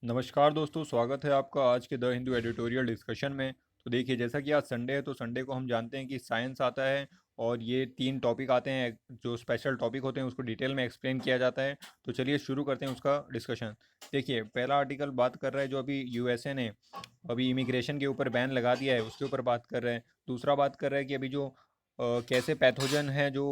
नमस्कार दोस्तों, स्वागत है आपका आज के द हिंदू एडिटोरियल डिस्कशन में। तो देखिए, जैसा कि आज संडे है तो संडे को हम जानते हैं कि साइंस आता है और ये तीन टॉपिक आते हैं। जो स्पेशल टॉपिक होते हैं उसको डिटेल में एक्सप्लेन किया जाता है। तो चलिए शुरू करते हैं उसका डिस्कशन। देखिए, पहला आर्टिकल बात कर रहा है जो अभी यूएसए ने अभी इमिग्रेशन के ऊपर बैन लगा दिया है, उसके ऊपर बात कर रहे हैं। दूसरा बात कर रहा है कि अभी जो कैसे पैथोजन है जो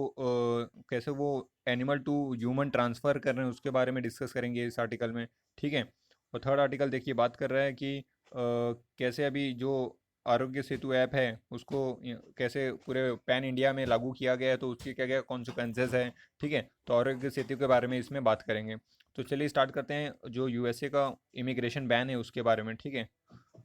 कैसे वो एनिमल टू ह्यूमन ट्रांसफ़र कर रहे हैं उसके बारे में डिस्कस करेंगे इस आर्टिकल में। ठीक है। और थर्ड आर्टिकल देखिए बात कर रहा है कि कैसे अभी जो आरोग्य सेतु ऐप है उसको कैसे पूरे पैन इंडिया में लागू किया गया है, तो उसके क्या क्या कॉन्सिक्वेंसेस हैं। ठीक है, तो आरोग्य सेतु के बारे में इसमें बात करेंगे। तो चलिए स्टार्ट करते हैं जो यूएसए का इमिग्रेशन बैन है उसके बारे में। ठीक है,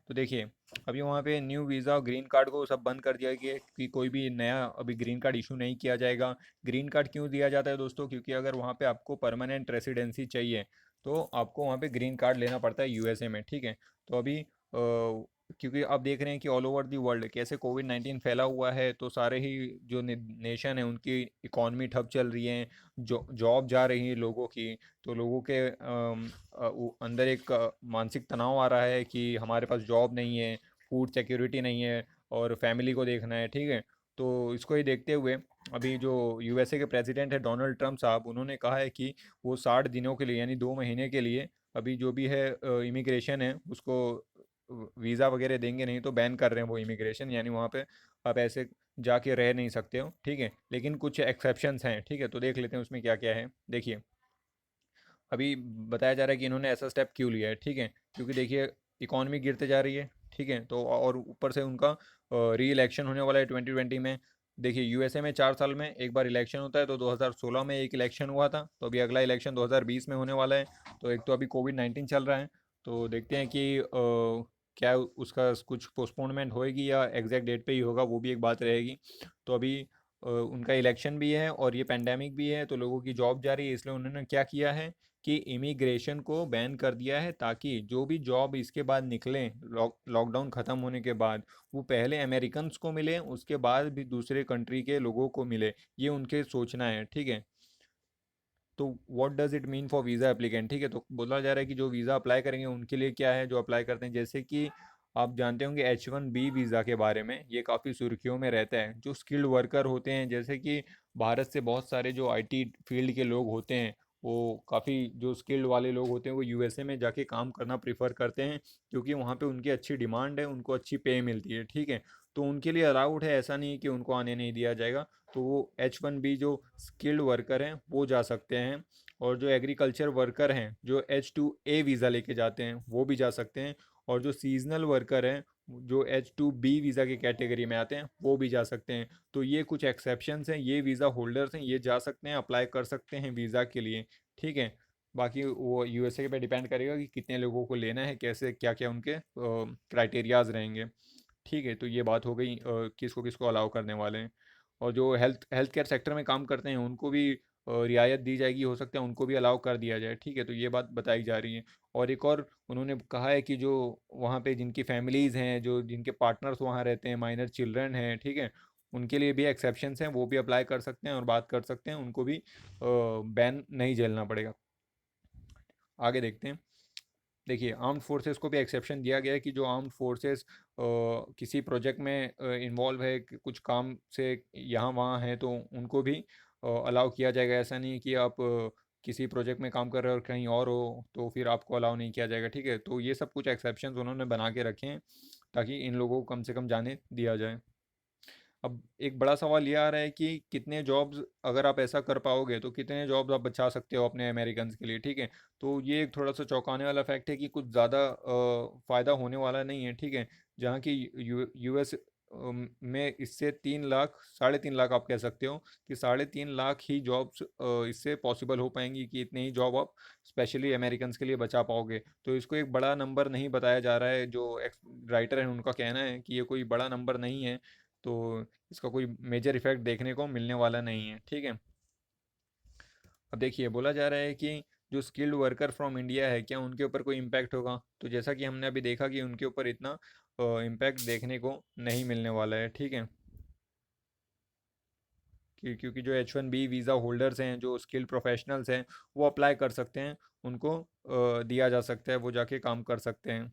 तो देखिए, अभी वहाँ पे न्यू वीज़ा और ग्रीन कार्ड को सब बंद कर दिया गया है कि कोई भी नया अभी ग्रीन कार्ड इशू नहीं किया जाएगा। ग्रीन कार्ड क्यों दिया जाता है दोस्तों? क्योंकि अगर वहाँ पे आपको परमानेंट रेसिडेंसी चाहिए तो आपको वहाँ पे ग्रीन कार्ड लेना पड़ता है यूएसए में। ठीक है, तो अभी क्योंकि आप देख रहे हैं कि ऑल ओवर दी वर्ल्ड कैसे कोविड 19 फैला हुआ है, तो सारे ही जो नेशन है उनकी इकॉनमी ठप चल रही है, जॉब जा रही है लोगों की। तो लोगों के अंदर एक मानसिक तनाव आ रहा है कि हमारे पास जॉब नहीं है, फूड सिक्योरिटी नहीं है और फैमिली को देखना है। ठीक है, तो इसको ही देखते हुए अभी जो यूएसए के प्रेसिडेंट है डोनाल्ड ट्रम्प साहब, उन्होंने कहा है कि वो 60 दिनों के लिए यानी 2 महीने के लिए अभी जो भी है इमिग्रेशन है उसको वीज़ा वगैरह देंगे नहीं, तो बैन कर रहे हैं वो इमिग्रेशन, यानी वहाँ पे आप ऐसे जाके रह नहीं सकते हो। ठीक है, लेकिन कुछ एक्सेप्शंस हैं। ठीक है, तो देख लेते हैं उसमें क्या क्या है। देखिए, अभी बताया जा रहा है कि इन्होंने ऐसा स्टेप क्यों लिया है। ठीक है, क्योंकि देखिए इकॉनमी गिरते जा रही है। ठीक है, तो और ऊपर से उनका री इलेक्शन होने वाला है 2020 में। देखिए, यूएसए में 4 साल में एक बार इलेक्शन होता है, तो 2016 में एक इलेक्शन हुआ था, तो अभी अगला इलेक्शन 2020 में होने वाला है। तो एक तो अभी कोविड 19 चल रहा है, तो देखते हैं कि क्या उसका कुछ पोस्टपोनमेंट होएगी या एग्जैक्ट डेट पे ही होगा, वो भी एक बात रहेगी। तो अभी उनका इलेक्शन भी है और ये पेंडेमिक भी है, तो लोगों की जॉब जा रही है, इसलिए उन्होंने क्या किया है कि इमिग्रेशन को बैन कर दिया है, ताकि जो भी जॉब इसके बाद निकलें लॉकडाउन ख़त्म होने के बाद, वो पहले अमेरिकन्स को मिले, उसके बाद भी दूसरे कंट्री के लोगों को मिले। ये उनके सोचना है। ठीक है, तो what does it mean for visa applicant. ठीक है, तो बोला जा रहा है कि जो वीज़ा अप्लाई करेंगे उनके लिए क्या है जो अप्लाई करते हैं, जैसे कि आप जानते होंगे H1B वीज़ा के बारे में, ये काफ़ी सुर्खियों में रहता है। जो स्किल्ड वर्कर होते हैं, जैसे कि भारत से बहुत सारे जो आईटी फील्ड के लोग होते हैं, वो काफ़ी जो स्किल्ड वाले लोग होते हैं वो यूएसए में जाके काम करना प्रेफर करते हैं, क्योंकि वहाँ पे उनकी अच्छी डिमांड है, उनको अच्छी पे मिलती है। ठीक है, तो उनके लिए अलाउड है, ऐसा नहीं है कि उनको आने नहीं दिया जाएगा। तो वो H1B जो स्किल्ड वर्कर हैं वो जा सकते हैं, और जो एग्रीकल्चर वर्कर हैं जो H2A वीज़ा लेके जाते हैं वो भी जा सकते हैं, और जो सीजनल वर्कर हैं जो H2B वीज़ा की कैटेगरी में आते हैं वो भी जा सकते हैं। तो ये कुछ एक्सेप्शंस हैं, ये वीज़ा होल्डर्स हैं, ये जा सकते हैं, अप्लाई कर सकते हैं वीज़ा के लिए। ठीक है, बाकी वो यूएसए पे डिपेंड करेगा कि कितने लोगों को लेना है, कैसे क्या क्या उनके क्राइटेरियाज रहेंगे। ठीक है, तो ये बात हो गई किसको किसको अलाउ करने वाले हैं। और जो हेल्थ केयर सेक्टर में काम करते हैं उनको भी रियायत दी जाएगी, हो सकता है उनको भी अलाउ कर दिया जाए। ठीक है, तो ये बात बताई जा रही है। और एक और उन्होंने कहा है कि जो वहाँ पे जिनकी फैमिलीज़ हैं, जो जिनके पार्टनर्स वहाँ रहते हैं, माइनर चिल्ड्रन हैं, ठीक है, उनके लिए भी एक्सेप्शंस हैं, वो भी अप्लाई कर सकते हैं और बात कर सकते हैं, उनको भी बैन नहीं झेलना पड़ेगा। आगे देखते हैं। देखिए, आर्म्ड फोर्सेस को भी एक्सेप्शन दिया गया है कि जो आर्म्ड फोर्सेस किसी प्रोजेक्ट में इन्वॉल्व है, कुछ काम से यहाँ वहाँ है, तो उनको भी अलाउ किया जाएगा। ऐसा नहीं कि आप किसी प्रोजेक्ट में काम कर रहे हो और कहीं और हो तो फिर आपको अलाउ नहीं किया जाएगा। ठीक है, तो ये सब कुछ एक्सेप्शंस उन्होंने बना के रखे हैं ताकि इन लोगों को कम से कम जाने दिया जाए। अब एक बड़ा सवाल ये आ रहा है कि कितने जॉब्स, अगर आप ऐसा कर पाओगे तो कितने जॉब्स आप बचा सकते हो अपने अमेरिकन के लिए। ठीक है, तो ये एक थोड़ा सा चौंकाने वाला फैक्ट है कि कुछ ज़्यादा फ़ायदा होने वाला नहीं है। ठीक है, जहाँ की यूएस में इससे 3 लाख 3.5 लाख आप कह सकते हो कि 3.5 लाख ही जॉब्स इससे पॉसिबल हो पाएंगी, कि इतने ही जॉब आप स्पेशली अमेरिकन के लिए बचा पाओगे। तो इसको एक बड़ा नंबर नहीं बताया जा रहा है। जो राइटर है उनका कहना है कि ये कोई बड़ा नंबर नहीं है, तो इसका कोई मेजर इफेक्ट देखने को मिलने वाला नहीं है। ठीक है, अब देखिए बोला जा रहा है कि जो स्किल्ड वर्कर फ्रॉम इंडिया है, क्या उनके ऊपर कोई इम्पैक्ट होगा? तो जैसा कि हमने अभी देखा कि उनके ऊपर इतना इम्पैक्ट देखने को नहीं मिलने वाला है। ठीक है, क्योंकि जो H1B वीज़ा होल्डर्स हैं, जो स्किल्ड प्रोफेशनल्स हैं, वो अप्लाई कर सकते हैं, उनको दिया जा सकता है, वो जाके काम कर सकते हैं।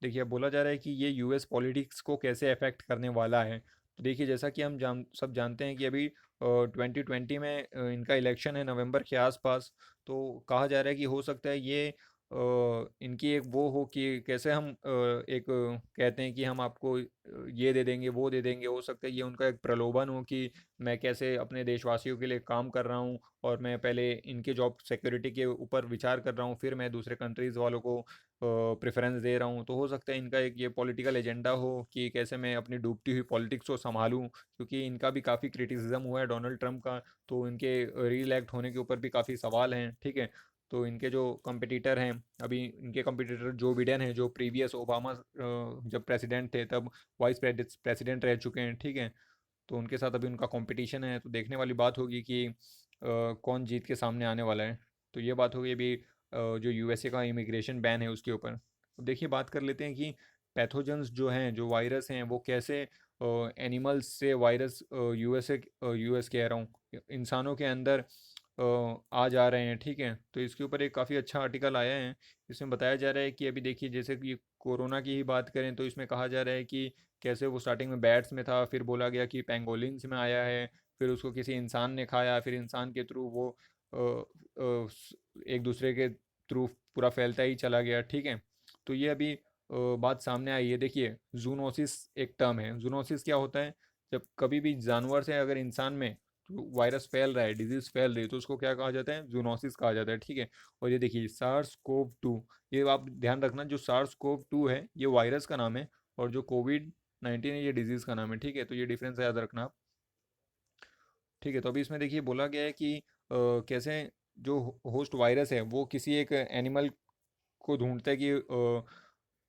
देखिए, अब बोला जा रहा है कि ये यूएस पॉलिटिक्स को कैसे अफेक्ट करने वाला है। तो देखिए, जैसा कि हम सब जानते हैं कि अभी 2020 में इनका इलेक्शन है नवंबर के आसपास। तो कहा जा रहा है कि हो सकता है ये इनकी एक वो हो कि कैसे हम एक कहते हैं कि हम आपको ये दे देंगे, वो दे देंगे। हो सकता है ये उनका एक प्रलोभन हो कि मैं कैसे अपने देशवासियों के लिए काम कर रहा हूँ, और मैं पहले इनके जॉब सिक्योरिटी के ऊपर विचार कर रहा हूँ, फिर मैं दूसरे कंट्रीज़ वालों को प्रेफरेंस दे रहा हूँ। तो हो सकता है इनका एक ये पॉलिटिकल एजेंडा हो कि कैसे मैं अपनी डूबती हुई पॉलिटिक्स को संभालूं, क्योंकि इनका भी काफ़ी क्रिटिसिज्म हुआ है डोनाल्ड ट्रंप का। तो इनके री इलेक्ट होने के ऊपर भी काफ़ी सवाल हैं, ठीक है। तो इनके जो कंपटीटर हैं, अभी इनके कंपटीटर जो बिडेन हैं, जो प्रीवियस ओबामा जब प्रेसिडेंट थे तब वाइस प्रेसिडेंट रह चुके हैं, ठीक है। तो उनके साथ अभी उनका कंपटीशन है, तो देखने वाली बात होगी कि कौन जीत के सामने आने वाला है। तो ये बात होगी अभी जो यूएसए का इमिग्रेशन बैन है उसके ऊपर। अब देखिए, बात कर लेते हैं कि पैथोजेंस जो हैं, जो वायरस हैं, वो कैसे एनिमल्स से वायरस यूएस कह रहा हूँ, इंसानों के अंदर आ जा रहे हैं, ठीक है। तो इसके ऊपर एक काफ़ी अच्छा आर्टिकल आया है। इसमें बताया जा रहा है कि अभी देखिए, जैसे कि कोरोना की ही बात करें तो इसमें कहा जा रहा है कि कैसे वो स्टार्टिंग में बैट्स में था, फिर बोला गया कि पेंगोलिन्स में आया है, फिर उसको किसी इंसान ने खाया, फिर इंसान के थ्रू वो एक दूसरे के थ्रू पूरा फैलता ही चला गया, ठीक है। तो ये अभी बात सामने आई है। देखिए, जूनोसिस एक टर्म है। जूनोसिस क्या होता है? जब कभी भी जानवर से अगर इंसान में वायरस फैल रहा है, डिजीज फैल रही है, तो उसको क्या कहा जाता है? जूनोसिस कहा जाता है, ठीक है। और ये देखिए, सार्स कोव टू, ये आप ध्यान रखना, जो सार्स कोव टू है ये वायरस का नाम है, और जो कोविड 19 है ये डिजीज़ का नाम है, ठीक है। तो ये डिफरेंस याद रखना आप, ठीक है। तो अभी इसमें देखिए बोला गया है कि कैसे जो होस्ट वायरस है वो किसी एक एनिमल को ढूंढता है कि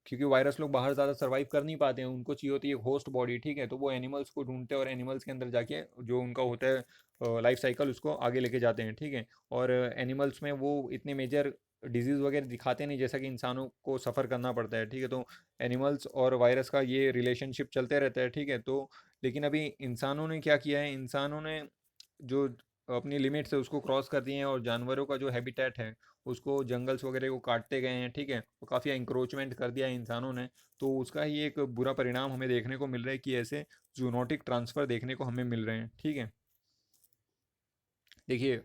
क्योंकि वायरस लोग बाहर ज़्यादा सर्वाइव कर नहीं पाते हैं, उनको चाहिए होती है एक होस्ट बॉडी, ठीक है। तो वो एनिमल्स को ढूंढते हैं और एनिमल्स के अंदर जाके जो उनका होता है लाइफ साइकिल, उसको आगे लेके जाते हैं, ठीक है। और एनिमल्स में वो इतने मेजर डिजीज़ वगैरह दिखाते नहीं, जैसा कि इंसानों को सफ़र करना पड़ता है, ठीक है। तो एनिमल्स और वायरस का ये रिलेशनशिप चलते रहता है, ठीक है। तो लेकिन अभी इंसानों ने क्या किया है? इंसानों ने जो अपनी लिमिट है उसको क्रॉस कर दिए हैं, और जानवरों का जो हैबिटेट है उसको, जंगल्स वगैरह को काटते गए हैं, ठीक है। तो काफ़ी इंक्रोचमेंट कर दिया है इंसानों ने। तो उसका ही एक बुरा परिणाम हमें देखने को मिल रहा है कि ऐसे जूनोटिक ट्रांसफ़र देखने को हमें मिल रहे हैं, ठीक है। देखिए,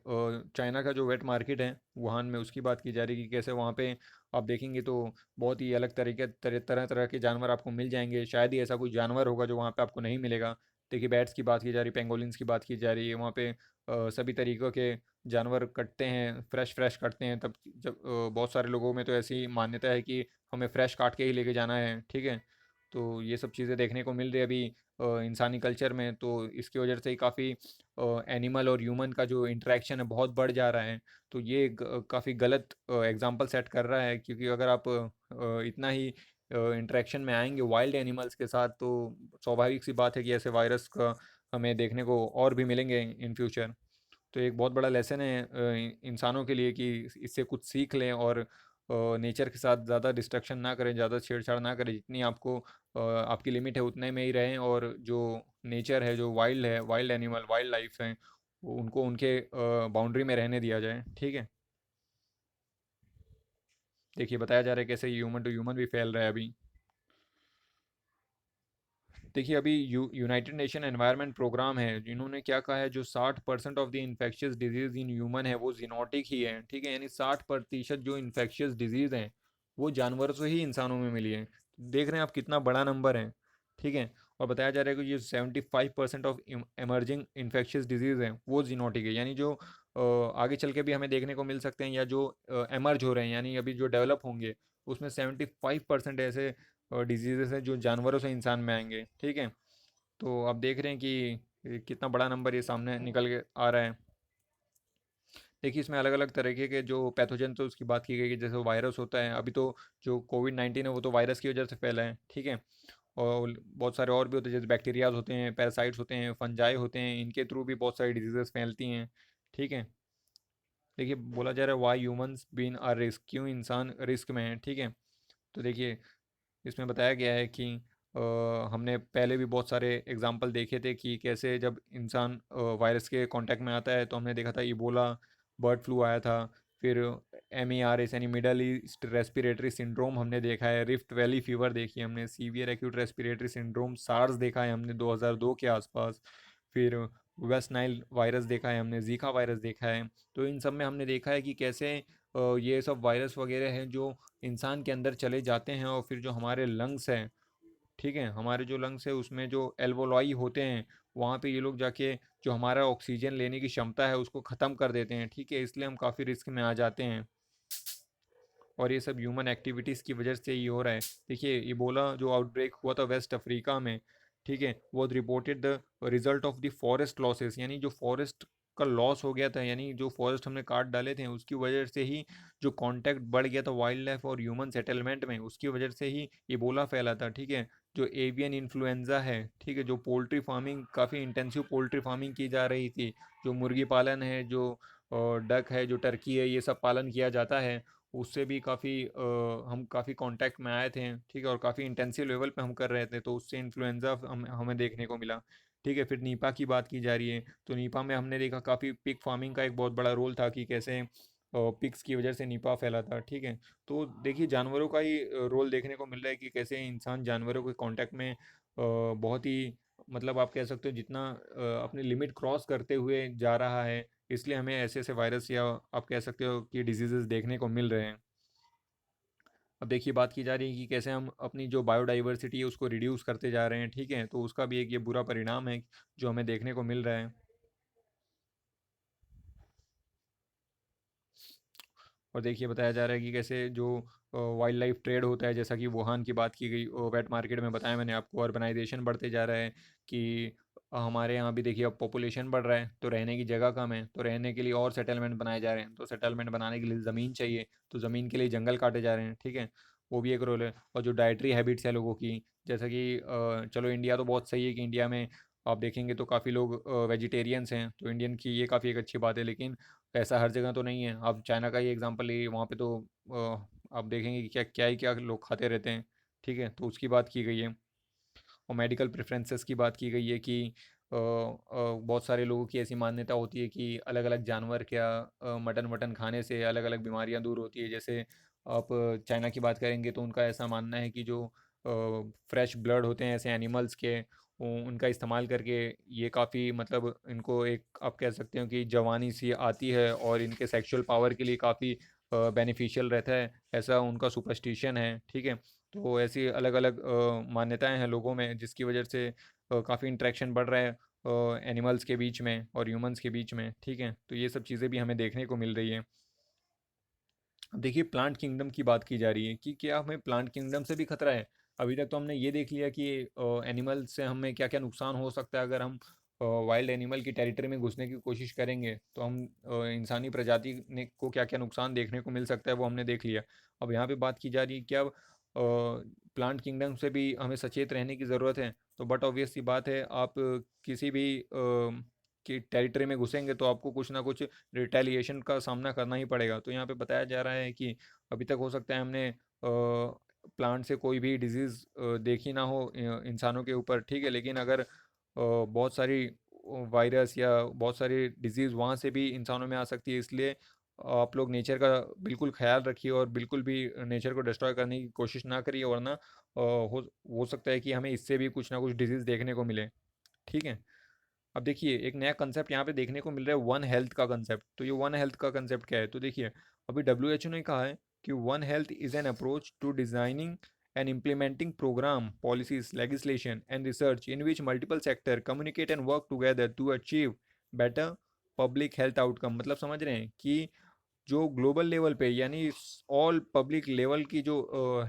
चाइना का जो वेट मार्केट है वुहान में, उसकी बात की जा रही है कि कैसे वहाँ पे आप देखेंगे तो बहुत ही अलग तरीके तरह तरह के जानवर आपको मिल जाएंगे। शायद ही ऐसा कोई जानवर होगा जो वहाँ पे आपको नहीं मिलेगा। देखिए, बैट्स की बात की जा रही है, पेंगोलिन्स की बात की जा रही है, वहाँ पे सभी तरीक़ों के जानवर कटते हैं, फ्रेश फ्रेश कटते हैं। तब जब बहुत सारे लोगों में तो ऐसी मान्यता है कि हमें फ्रेश काट के ही लेके जाना है, ठीक है। तो ये सब चीज़ें देखने को मिल रही है अभी इंसानी कल्चर में। तो इसकी वजह से ही काफ़ी एनिमल और ह्यूमन का जो इंटरेक्शन है बहुत बढ़ जा रहा है। तो ये काफ़ी गलत एग्जांपल सेट कर रहा है, क्योंकि अगर आप इतना ही इंटरेक्शन में आएंगे वाइल्ड एनिमल्स के साथ, तो स्वाभाविक सी बात है कि ऐसे वायरस का हमें देखने को और भी मिलेंगे इन फ्यूचर। तो एक बहुत बड़ा लेसन है इंसानों के लिए कि इससे कुछ सीख लें, और नेचर के साथ ज़्यादा डिस्ट्रक्शन ना करें, ज़्यादा छेड़छाड़ ना करें। जितनी आपको आपकी लिमिट है उतने में ही रहें, और जो नेचर है, जो वाइल्ड है, वाइल्ड एनिमल, वाइल्ड लाइफ हैं, उनको उनके बाउंड्री में रहने दिया जाए, ठीक है। देखिए, बताया जा रहा है कैसे ह्यूमन टू ह्यूमन भी फैल रहा है अभी। देखिए, अभी यूनाइटेड नेशन एनवायरनमेंट प्रोग्राम है, जिन्होंने क्या कहा है, जो 60% of the infectious disease in human है वो जीनोटिक ही है, ठीक है। यानी 60% जो इन्फेक्शियस डिजीज़ हैं वो जानवरों से ही इंसानों में मिली है। देख रहे हैं आप कितना बड़ा नंबर है, ठीक है। और बताया जा रहा है कि ये 75% ऑफ एमर्जिंग इन्फेक्शियस डिजीज़ हैं वो जीनोटिक है, यानी जो आगे चल के भी हमें देखने को मिल सकते हैं, या जो एमर्ज हो रहे हैं, यानी अभी जो डेवलप होंगे, उसमें 75% ऐसे डिजीजेस हैं जो जानवरों से इंसान में आएंगे, ठीक है। तो आप देख रहे हैं कि कितना बड़ा नंबर ये सामने निकल के आ रहा है। देखिए, इसमें अलग अलग तरीके के जो पैथोजन, तो उसकी बात की गई कि जैसे वायरस होता है, अभी तो जो कोविड 19 है वो तो वायरस की वजह से फैला है, ठीक है। और बहुत सारे और भी होते हैं, जैसे बैक्टीरियाज होते हैं, पैरासाइट्स होते हैं, फंजाई होते हैं, इनके थ्रू भी बहुत सारी डिजीजेस फैलती हैं, ठीक है। देखिए, बोला जा रहा है why humans been are risk, क्यों इंसान रिस्क में है, ठीक है। तो देखिए, इसमें बताया गया है कि हमने पहले भी बहुत सारे एग्जाम्पल देखे थे कि कैसे जब इंसान वायरस के कांटेक्ट में आता है, तो हमने देखा था इबोला, बर्ड फ्लू आया था। फिर MERS यानी मिडल ईस्ट रेस्पिरेटरी सिंड्रोम हमने देखा है, रिफ्ट वैली फीवर देखी है हमने, severe acute respiratory syndrome SARS देखा है हमने 2002 के आसपास। फिर वेस्ट नाइल वायरस देखा है हमने, जीका वायरस देखा है। तो इन सब में हमने देखा है कि कैसे ये सब वायरस वगैरह हैं जो इंसान के अंदर चले जाते हैं, और फिर जो हमारे लंग्स हैं, ठीक है, हमारे जो लंग्स है उसमें जो एल्वोलाई होते हैं, वहाँ पे ये लोग जाके जो हमारा ऑक्सीजन लेने की क्षमता है उसको ख़त्म कर देते हैं, ठीक है, इसलिए हम काफ़ी रिस्क में आ जाते हैं। और ये सब ह्यूमन एक्टिविटीज़ की वजह से ही हो रहा है। देखिए, इबोला जो आउटब्रेक हुआ था वेस्ट अफ्रीका में, ठीक है, वो reported the result of the forest losses, यानी जो फॉरेस्ट का लॉस हो गया था, यानी जो फॉरेस्ट हमने काट डाले थे उसकी वजह से ही जो कांटेक्ट बढ़ गया था वाइल्ड लाइफ और ह्यूमन सेटलमेंट में, उसकी वजह से ही इबोला फैला था, ठीक है। जो एवियन इन्फ्लुएंजा है, ठीक है, जो पोल्ट्री फार्मिंग, काफ़ी इंटेंसिव पोल्ट्री फार्मिंग की जा रही थी, जो मुर्गी पालन है, जो डक है, जो टर्की है, ये सब पालन किया जाता है, उससे भी काफ़ी हम काफ़ी कांटेक्ट में आए थे, ठीक है, और काफ़ी इंटेंसिव लेवल पे हम कर रहे थे, तो उससे इन्फ्लुएंजा हमें देखने को मिला, ठीक है। फिर नीपा की बात की जा रही है, तो नीपा में हमने देखा काफ़ी पिग फार्मिंग का एक बहुत बड़ा रोल था कि कैसे पिग्स की वजह से नीपा फैला था, ठीक है। तो देखिए, जानवरों का ही रोल देखने को मिल रहा है कि कैसे इंसान जानवरों के कांटेक्ट में बहुत ही, मतलब आप कह सकते हो जितना अपनी लिमिट क्रॉस करते हुए जा रहा है, इसलिए हमें ऐसे ऐसे वायरस या आप कह सकते हो कि डिजीजेस देखने को मिल रहे हैं। अब देखिए, बात की जा रही है कि कैसे हम अपनी जो बायोडाइवर्सिटी है उसको रिड्यूस करते जा रहे हैं, ठीक है, तो उसका भी एक ये बुरा परिणाम है जो हमें देखने को मिल रहा है। और देखिए, बताया जा रहा है कि कैसे जो वाइल्ड लाइफ ट्रेड होता है, जैसा कि वुहान की बात की गई, वेट मार्केट में बताया मैंने आपको, अर्बनाइजेशन बढ़ते जा रहा है कि हमारे यहाँ भी देखिए अब पॉपुलेशन बढ़ रहा है, तो रहने की जगह कम है, तो रहने के लिए और सेटलमेंट बनाए जा रहे हैं, तो सेटलमेंट बनाने के लिए ज़मीन चाहिए, तो ज़मीन के लिए जंगल काटे जा रहे हैं, ठीक है, वो भी एक रोल है। और जो डाइटरी हैबिट्स है लोगों की, जैसा कि चलो इंडिया तो बहुत सही है कि इंडिया में आप देखेंगे तो काफ़ी लोग वेजिटेरियंस हैं, तो इंडियन की ये काफ़ी एक अच्छी बात है, लेकिन ऐसा हर जगह तो नहीं है। आप चाइना का ही एग्जांपल लिए, वहाँ पे तो आप देखेंगे कि क्या क्या ही क्या लोग खाते रहते हैं, ठीक है, तो उसकी बात की गई है। और मेडिकल प्रेफरेंसेस की बात की गई है कि बहुत सारे लोगों की ऐसी मान्यता होती है कि अलग अलग जानवर क्या मटन वटन खाने से अलग अलग बीमारियां दूर होती है। जैसे आप चाइना की बात करेंगे तो उनका ऐसा मानना है कि जो फ्रेश ब्लड होते हैं ऐसे एनिमल्स के, उनका इस्तेमाल करके ये काफ़ी, मतलब इनको एक आप कह सकते हो कि जवानी सी आती है और इनके सेक्सुअल पावर के लिए काफ़ी बेनिफिशियल रहता है, ऐसा उनका सुपरस्टिशन है, ठीक है। तो ऐसी अलग अलग मान्यताएं हैं लोगों में, जिसकी वजह से काफ़ी इंटरेक्शन बढ़ रहा है एनिमल्स के बीच में और ह्यूमंस के बीच में, ठीक है, तो ये सब चीज़ें भी हमें देखने को मिल रही है। अब देखिए, प्लांट किंगडम की बात की जा रही है कि क्या हमें प्लांट किंगडम से भी खतरा है। अभी तक तो हमने ये देख लिया कि एनिमल से हमें क्या क्या नुकसान हो सकता है अगर हम वाइल्ड एनिमल की टेरिटरी में घुसने की कोशिश करेंगे, तो हम इंसानी प्रजाति ने को क्या क्या नुकसान देखने को मिल सकता है वो हमने देख लिया। अब यहाँ पे बात की जा रही है क्या प्लांट किंगडम से भी हमें सचेत रहने की ज़रूरत है। तो बट ऑब्वियस सी बात है, आप किसी भी की टेरिटरी में घुसेंगे तो आपको कुछ ना कुछ रिटेलिएशन का सामना करना ही पड़ेगा। तो यहाँ पे बताया जा रहा है कि अभी तक हो सकता है हमने प्लांट से कोई भी डिजीज़ देखी ना हो इंसानों के ऊपर, ठीक है, लेकिन अगर बहुत सारी वायरस या बहुत सारी डिजीज़ वहाँ से भी इंसानों में आ सकती है, इसलिए आप लोग नेचर का बिल्कुल ख्याल रखिए और बिल्कुल भी नेचर को डिस्ट्रॉय करने की कोशिश ना करिए, वरना हो सकता है कि हमें इससे भी कुछ ना कुछ डिजीज़ देखने को मिले, ठीक है। अब देखिए, एक नया कंसेप्ट यहाँ पे देखने को मिल रहा है, वन हेल्थ का कंसेप्ट। तो ये वन हेल्थ का कंसेप्ट क्या है, तो देखिए, अभी WHO ने कहा है कि one health is an approach to designing and implementing programme policies legislation and research in which multiple sector communicate and work together to achieve better public health outcome. मतलब समझ रहे हैं कि जो ग्लोबल लेवल पे यानी ऑल पब्लिक लेवल की जो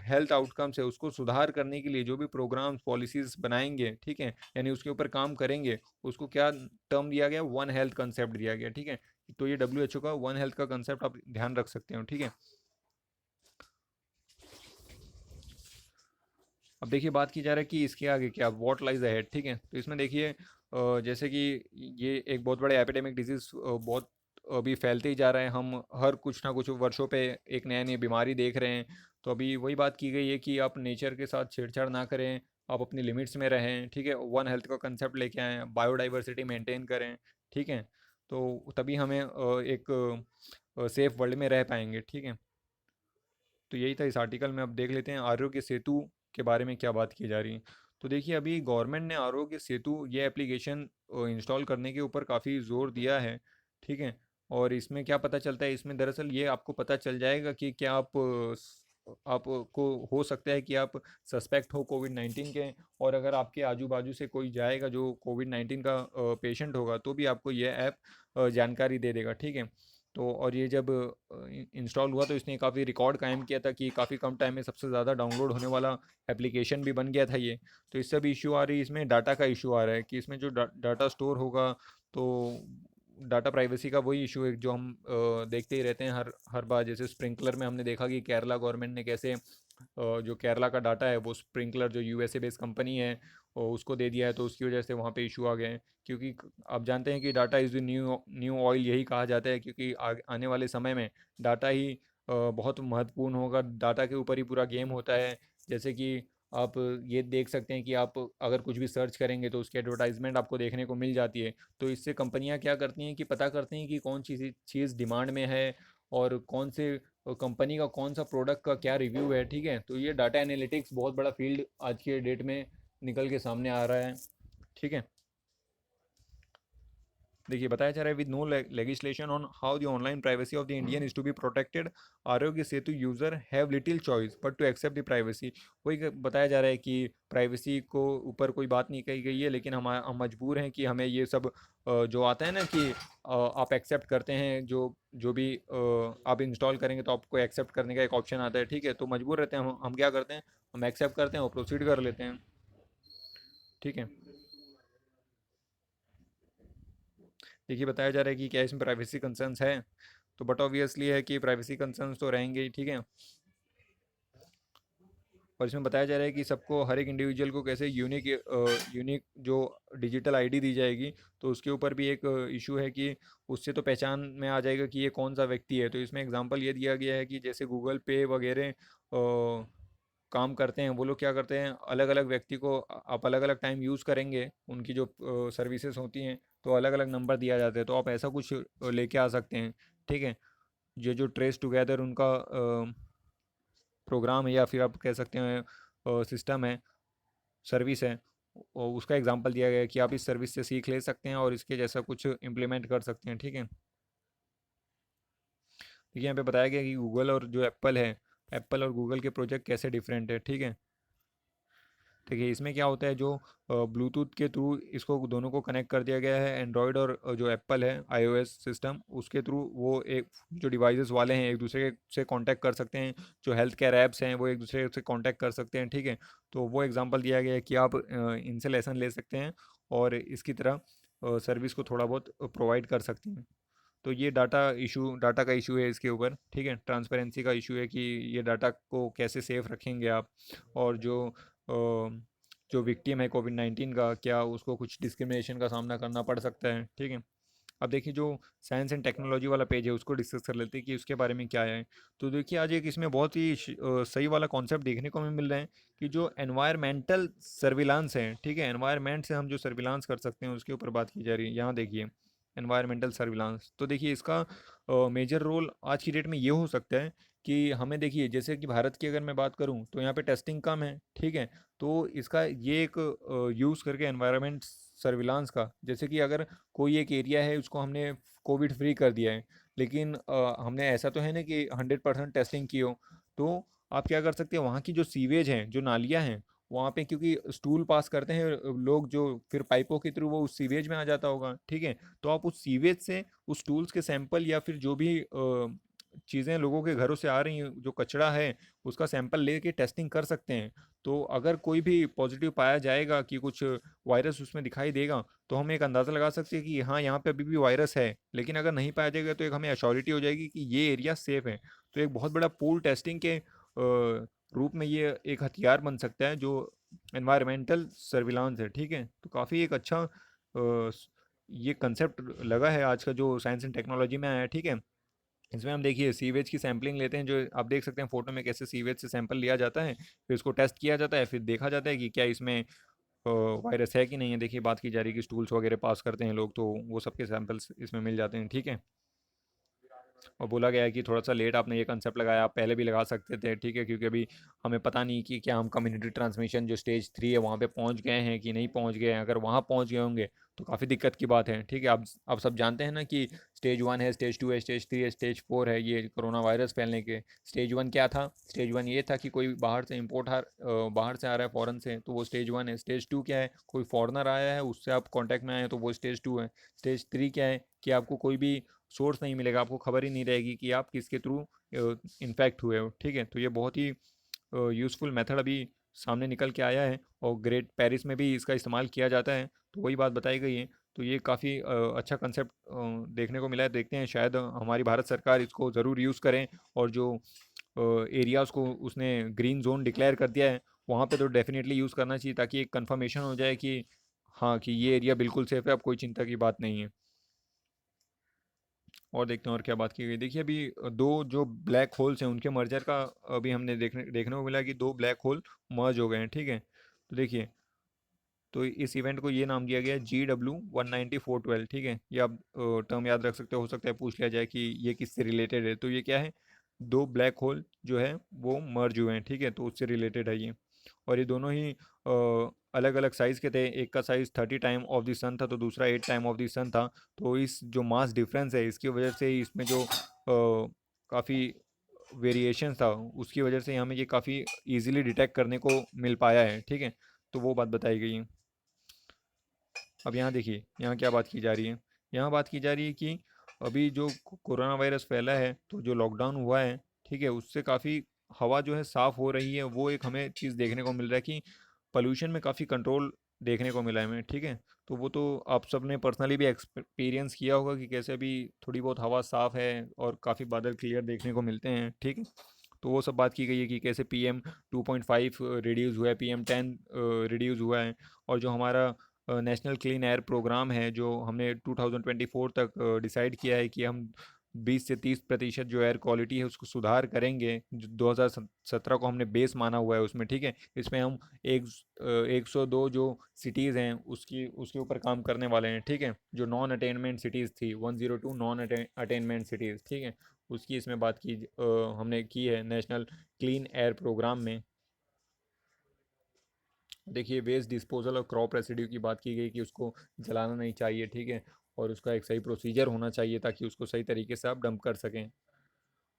हेल्थ आउटकम्स है उसको सुधार करने के लिए जो भी प्रोग्राम्स पॉलिसीज बनाएंगे, ठीक है, यानी उसके ऊपर काम करेंगे, उसको क्या टर्म दिया गया, वन हेल्थ कंसेप्ट दिया गया, ठीक है। तो ये WHO का वन हेल्थ का कंसेप्ट आप ध्यान रख सकते हो, ठीक है। अब देखिए, बात की जा रहा है कि इसके आगे क्या, व्हाट लाइज अहेड, ठीक है, तो इसमें देखिए जैसे कि ये एक बहुत बड़े एपिडेमिक डिजीज बहुत अभी फैलते ही जा रहा है, हम हर कुछ ना कुछ वर्षों पे एक नया नई बीमारी देख रहे हैं। तो अभी वही बात की गई है कि आप नेचर के साथ छेड़छाड़ ना करें, आप अपनी लिमिट्स में रहें, ठीक है, वन हेल्थ का कंसेप्ट लेके आएँ, बायोडाइवर्सिटी मेंटेन करें, ठीक है, तो तभी हमें एक सेफ वर्ल्ड में रह पाएंगे, ठीक है। तो यही था इस आर्टिकल में। अब देख लेते हैं आरोग्य सेतु के बारे में क्या बात की जा रही है। तो देखिए, अभी गवर्नमेंट ने आरोग्य सेतु ये एप्लीकेशन इंस्टॉल करने के ऊपर काफ़ी ज़ोर दिया है, ठीक है। और इसमें क्या पता चलता है, इसमें दरअसल ये आपको पता चल जाएगा कि क्या आपको हो सकता है कि आप सस्पेक्ट हो कोविड 19 के, और अगर आपके आजू बाजू से कोई जाएगा जो कोविड 19 का पेशेंट होगा, तो भी आपको ये ऐप जानकारी दे देगा, ठीक है। तो और ये जब इंस्टॉल हुआ तो इसने काफ़ी रिकॉर्ड कायम किया था कि काफ़ी कम टाइम में सबसे ज़्यादा डाउनलोड होने वाला एप्लीकेशन भी बन गया था ये। तो इससे भी इशू आ रही है, इसमें डाटा का इशू आ रहा है कि इसमें जो डाटा स्टोर होगा, तो डाटा प्राइवेसी का वही इशू है जो हम देखते ही रहते हैं हर हर बार। जैसे स्प्रिंकलर में हमने देखा कि केरला गवर्नमेंट ने कैसे जो केरला का डाटा है वो स्प्रिंकलर जो यूएसए बेस्ड कंपनी है और उसको दे दिया है, तो उसकी वजह से वहाँ पे इशू आ गए हैं। क्योंकि आप जानते हैं कि data is the new new oil, यही कहा जाता है, क्योंकि आने वाले समय में डाटा ही बहुत महत्वपूर्ण होगा। डाटा के ऊपर ही पूरा गेम होता है। जैसे कि आप ये देख सकते हैं कि आप अगर कुछ भी सर्च करेंगे तो उसकी एडवर्टाइजमेंट आपको देखने को मिल जाती है। तो इससे कंपनियां क्या करती हैं कि पता करती हैं कि कौन सी चीज़ डिमांड में है और कौन से कंपनी का कौन सा प्रोडक्ट का क्या रिव्यू है, ठीक है। तो ये डाटा एनालिटिक्स बहुत बड़ा फील्ड आज के डेट में निकल के सामने आ रहा है, ठीक है। देखिए, बताया जा रहा है with no legislation on how the online privacy of the Indian is to be protected, Aarogya Setu user have little choice but to accept the privacy. वही बताया जा रहा है कि प्राइवेसी को ऊपर कोई बात नहीं कही गई है, लेकिन हम मजबूर हैं कि हमें ये सब जो आता है ना कि आप एक्सेप्ट करते हैं, जो जो भी आप इंस्टॉल करेंगे तो आपको एक्सेप्ट करने का एक ऑप्शन आता है, ठीक है। तो मजबूर रहते हैं हम क्या करते हैं, हम एक्सेप्ट करते हैं और प्रोसीड कर लेते हैं, ठीक है। देखिए, बताया जा रहा है कि क्या इसमें प्राइवेसी कंसर्न्स है, तो बट ऑब्वियसली है कि प्राइवेसी कंसर्न्स तो रहेंगे ही, ठीक है। और इसमें बताया जा रहा है कि सबको, हर एक इंडिविजुअल को कैसे यूनिक यूनिक जो डिजिटल आईडी दी जाएगी, तो उसके ऊपर भी एक इशू है कि उससे तो पहचान में आ जाएगा कि ये कौन सा व्यक्ति है। तो इसमें एग्जांपल ये दिया गया है कि जैसे गूगल पे वगैरह काम करते हैं, वो लोग क्या करते हैं, अलग अलग व्यक्ति को आप अलग अलग टाइम यूज़ करेंगे, उनकी जो सर्विसेज होती हैं, तो अलग अलग नंबर दिया जाता है। तो आप ऐसा कुछ लेके आ सकते हैं, ठीक है। ये जो ट्रेस टुगेदर उनका प्रोग्राम है, या फिर आप कह सकते हैं सिस्टम है, सर्विस है, और उसका एग्जांपल दिया गया है कि आप इस सर्विस से सीख ले सकते हैं और इसके जैसा कुछ इम्प्लीमेंट कर सकते हैं, ठीक है। देखिए, यहाँ पे बताया गया है कि गूगल और जो एप्पल है, एप्पल और गूगल के प्रोजेक्ट कैसे डिफरेंट है, ठीक है। देखिए, इसमें क्या होता है, जो ब्लूटूथ के थ्रू इसको दोनों को कनेक्ट कर दिया गया है, एंड्रॉयड और जो एप्पल है आईओएस सिस्टम, उसके थ्रू वो एक जो डिवाइसेस वाले हैं एक दूसरे से कांटेक्ट कर सकते हैं। जो हेल्थ केयर ऐप्स हैं वो एक दूसरे से कांटेक्ट कर सकते हैं, ठीक है। तो वो एग्जांपल दिया गया है कि आप इनसे लेसन ले सकते हैं और इसकी तरह सर्विस को थोड़ा बहुत प्रोवाइड कर सकते हैं। तो ये डाटा का इशू है इसके ऊपर, ठीक है। ट्रांसपेरेंसी का इशू है कि ये डाटा को कैसे सेफ रखेंगे आप, और जो विक्टिम है कोविड 19 का, क्या उसको कुछ डिस्क्रिमिनेशन का सामना करना पड़ सकता है, ठीक है। अब देखिए, जो साइंस एंड टेक्नोलॉजी वाला पेज है उसको डिस्कस कर लेते हैं कि उसके बारे में क्या है। तो देखिए, आज एक इसमें बहुत ही सही वाला कॉन्सेप्ट देखने को हमें मिल रहा है कि जो एनवायरमेंटल सर्विलांस है, ठीक है, एनवायरमेंट से हम जो सर्विलांस कर सकते हैं उसके ऊपर बात की जा रही है। यहाँ देखिए, एनवायरमेंटल सर्विलांस, तो देखिए इसका मेजर रोल आज की डेट में ये हो सकता है कि हमें, देखिए जैसे कि भारत की अगर मैं बात करूं तो यहाँ पे टेस्टिंग कम है, ठीक है। तो इसका ये एक यूज़ करके एनवायरमेंट सर्विलांस का, जैसे कि अगर कोई एक एरिया है उसको हमने कोविड फ्री कर दिया है, लेकिन हमने ऐसा तो है ना कि 100% टेस्टिंग की हो, तो आप क्या कर सकते हैं, वहाँ की जो सीवेज हैं, जो नालियाँ हैं, वहाँ पे क्योंकि स्टूल पास करते हैं लोग, जो फिर पाइपों के थ्रू वो उस सीवेज में आ जाता होगा, ठीक है। तो आप उस सीवेज से उस टूल्स के सैंपल या फिर जो भी चीज़ें लोगों के घरों से आ रही हैं, जो कचरा है, उसका सैंपल लेके टेस्टिंग कर सकते हैं। तो अगर कोई भी पॉजिटिव पाया जाएगा कि कुछ वायरस उसमें दिखाई देगा, तो हम एक अंदाज़ा लगा सकते हैं कि हाँ, यहाँ पे अभी भी वायरस है। लेकिन अगर नहीं पाया जाएगा तो एक हमें एश्योरिटी हो जाएगी कि ये एरिया सेफ है। तो एक बहुत बड़ा पूल टेस्टिंग के रूप में ये एक हथियार बन सकता है, जो एनवायरमेंटल सर्विलांस है, ठीक है। तो काफ़ी एक अच्छा ये कंसेप्ट लगा है आज का जो साइंस एंड टेक्नोलॉजी में आया है, ठीक है। इसमें हम देखिए सीवेज की सैंपलिंग लेते हैं, जो आप देख सकते हैं फोटो में कैसे सीवेज से सैंपल लिया जाता है, फिर उसको टेस्ट किया जाता है, फिर देखा जाता है कि क्या इसमें वायरस है कि नहीं है। देखिए बात की जा रही है कि स्टूल्स वगैरह पास करते हैं लोग, तो वो सबके सैंपल्स इसमें मिल जाते हैं, ठीक है। और बोला गया है कि थोड़ा सा लेट आपने ये कंसेप्ट लगाया, आप पहले भी लगा सकते थे, ठीक है, क्योंकि अभी हमें पता नहीं कि क्या हम कम्युनिटी ट्रांसमिशन जो स्टेज 3 है वहाँ पे पहुँच गए हैं कि नहीं पहुँच गए हैं। अगर वहाँ पहुँच गए होंगे तो काफ़ी दिक्कत की बात है, ठीक है। आप सब जानते हैं ना कि स्टेज 1 है, स्टेज 2 है, स्टेज 3 है, स्टेज 4 है, ये कोरोना वायरस फैलने के। स्टेज 1 क्या था? स्टेज 1 ये था कि कोई बाहर से बाहर से आ रहा है फॉरेन से, तो वो स्टेज 1 है। स्टेज 2 क्या है? कोई फॉरनर आया है, उससे आप कॉन्टैक्ट में आए हैं, तो वो स्टेज 2 है। स्टेज 3 क्या है कि आपको कोई भी सोर्स नहीं मिलेगा, आपको खबर ही नहीं रहेगी कि आप किसके थ्रू इन्फेक्ट हुए हो, ठीक है। तो ये बहुत ही यूज़फुल मेथड अभी सामने निकल के आया है, और ग्रेट पेरिस में भी इसका इस्तेमाल किया जाता है, तो वही बात बताई गई है। तो ये काफ़ी अच्छा कंसेप्ट देखने को मिला है। देखते हैं शायद हमारी भारत सरकार इसको ज़रूर यूज़ करें, और जो एरियाज़ को उसने ग्रीन जोन डिक्लेयर कर दिया है वहाँ पे तो डेफिनेटली यूज़ करना चाहिए, ताकि एक कंफर्मेशन हो जाए कि हाँ, कि ये एरिया बिल्कुल सेफ़ है, अब कोई चिंता की बात नहीं है। और देखते हैं और क्या बात की गई। देखिए अभी दो जो ब्लैक होल्स हैं उनके मर्जर का अभी हमने देखने देखने को मिला कि दो ब्लैक होल मर्ज हो गए हैं, ठीक है। तो देखिए, तो इस इवेंट को ये नाम दिया गया है GW194412, ठीक है। ये आप टर्म याद रख सकते हो सकता है पूछ लिया जाए कि ये किससे रिलेटेड है। तो ये क्या है? दो ब्लैक होल जो है वो मर्ज हुए हैं, ठीक है, तो उससे रिलेटेड है ये। और ये दोनों ही अलग अलग साइज़ के थे, एक का साइज़ 30 टाइम ऑफ द सन था, तो दूसरा 8 टाइम ऑफ द सन था। तो इस जो मास डिफरेंस है इसकी वजह से इसमें जो काफ़ी वेरिएशन था उसकी वजह से हमें ये काफ़ी इजीली डिटेक्ट करने को मिल पाया है, ठीक है। तो वो बात बताई गई है। अब यहाँ देखिए, यहाँ क्या बात की जा रही है। यहाँ बात की जा रही है कि अभी जो कोरोना वायरस फैला है, तो जो लॉकडाउन हुआ है, ठीक है, उससे काफ़ी हवा जो है साफ़ हो रही है। वो एक हमें चीज़ देखने को मिल रहा है कि पोल्यूशन में काफ़ी कंट्रोल देखने को मिला है हमें, ठीक है। तो वो तो आप सब ने पर्सनली भी एक्सपीरियंस किया होगा कि कैसे अभी थोड़ी बहुत हवा साफ़ है और काफ़ी बादल क्लियर देखने को मिलते हैं, ठीक है। तो वो सब बात की गई है कि कैसे PM2.5 रिड्यूस हुआ है, PM10 रिड्यूस हुआ है। और जो हमारा नेशनल क्लीन एयर प्रोग्राम है, जो हमने 2024 तक डिसाइड किया है कि हम 20 से 30% जो एयर क्वालिटी है उसको सुधार करेंगे, जो 2017 को हमने बेस माना हुआ है उसमें, ठीक है। इसमें हम एक 102 जो सिटीज़ हैं उसकी उसके ऊपर काम करने वाले हैं, ठीक है। जो नॉन अटेनमेंट सिटीज़ थी, 102 नॉन अटेनमेंट सिटीज़, ठीक है, उसकी इसमें बात की हमने की है नेशनल क्लीन एयर प्रोग्राम में। देखिए वेस्ट डिस्पोजल और क्रॉप रेसिड्यू की बात की गई कि उसको जलाना नहीं चाहिए, ठीक है, और उसका एक सही प्रोसीजर होना चाहिए ताकि उसको सही तरीके से आप डंप कर सकें।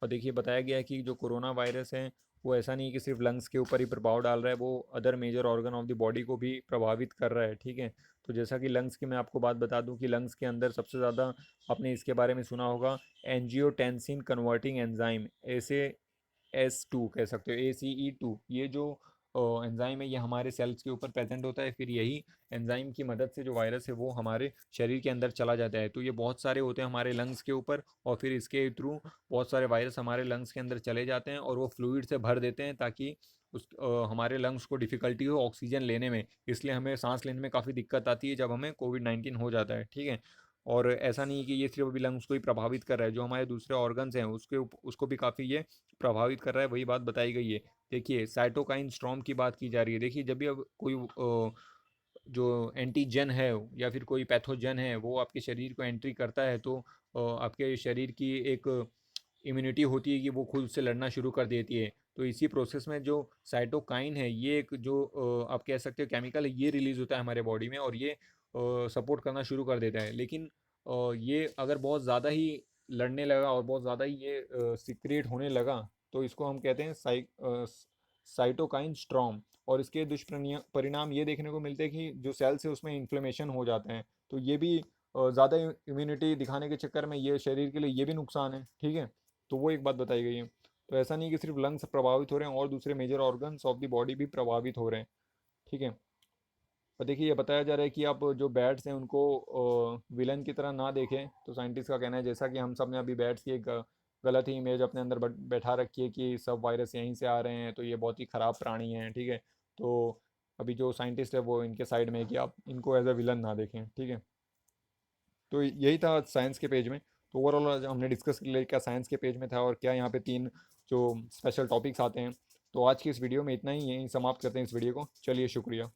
और देखिए बताया गया है कि जो कोरोना वायरस है वो ऐसा नहीं है कि सिर्फ लंग्स के ऊपर ही प्रभाव डाल रहा है, वो other major organ of the body को भी प्रभावित कर रहा है, ठीक है। तो जैसा कि लंग्स की मैं आपको बात बता दूं कि लंग्स के अंदर सबसे ज़्यादा आपने इसके बारे में सुना होगा, एंजियोटेंसिन कन्वर्टिंग एंजाइम, ACE2 कह सकते हो, ACE2। ये जो एंजाइम है ये हमारे सेल्स के ऊपर प्रेजेंट होता है, फिर यही एंजाइम की मदद से जो वायरस है वो हमारे शरीर के अंदर चला जाता है। तो ये बहुत सारे होते हैं हमारे लंग्स के ऊपर, और फिर इसके थ्रू बहुत सारे वायरस हमारे लंग्स के अंदर चले जाते हैं और वो फ्लूइड से भर देते हैं, ताकि हमारे लंग्स को डिफ़िकल्टी हो ऑक्सीजन लेने में। इसलिए हमें सांस लेने में काफ़ी दिक्कत आती है जब हमें कोविड-19 हो जाता है, ठीक है। और ऐसा नहीं है कि ये सिर्फ अभी लंग्स को ही प्रभावित कर रहा है, जो हमारे दूसरे ऑर्गन्स हैं उसको भी काफ़ी ये प्रभावित कर रहा है, वही बात बताई गई है। देखिए साइटोकाइन स्टॉर्म की बात की जा रही है। देखिए जब भी अब कोई जो एंटीजन है या फिर कोई पैथोजन है वो आपके शरीर को एंट्री करता है, तो आपके शरीर की एक इम्यूनिटी होती है कि वो खुद से लड़ना शुरू कर देती है। तो इसी प्रोसेस में जो साइटोकाइन है, ये एक जो आप कह सकते हो केमिकल है, ये रिलीज होता है हमारे बॉडी में, और ये सपोर्ट करना शुरू कर देता है। लेकिन ये अगर बहुत ज़्यादा ही लड़ने लगा और बहुत ज़्यादा ही ये सिक्रिएट होने लगा, तो इसको हम कहते हैं साइटोकाइन स्ट्रॉम। और इसके दुष्परिणाम ये देखने को मिलते हैं कि जो सेल्स है उसमें इन्फ्लेमेशन हो जाते हैं। तो ये भी ज़्यादा इम्यूनिटी दिखाने के चक्कर में ये शरीर के लिए ये भी नुकसान है, ठीक है। तो वो एक बात बताई गई है। तो ऐसा नहीं कि सिर्फ लंग्स प्रभावित हो रहे हैं, और दूसरे major organs of the body भी प्रभावित हो रहे हैं, ठीक है। और देखिए ये बताया जा रहा है कि आप जो बैट्स हैं उनको विलन की तरह ना देखें। तो साइंटिस्ट का कहना है, जैसा कि हम सब ने अभी बैट्स की एक गलत ही इमेज अपने अंदर बैठा रखी है कि सब वायरस यहीं से आ रहे हैं, तो ये बहुत ही ख़राब प्राणी हैं, ठीक है। तो अभी जो साइंटिस्ट है वो इनके साइड में है कि आप इनको एज अ विलन ना देखें, ठीक है। तो यही था साइंस के पेज में। तो ओवरऑल हमने डिस्कस कर लिया क्या साइंस के पेज में था और क्या यहाँ पे 3 जो स्पेशल टॉपिक्स आते हैं। तो आज की इस वीडियो में इतना ही, यहीं समाप्त करते हैं इस वीडियो को। चलिए शुक्रिया।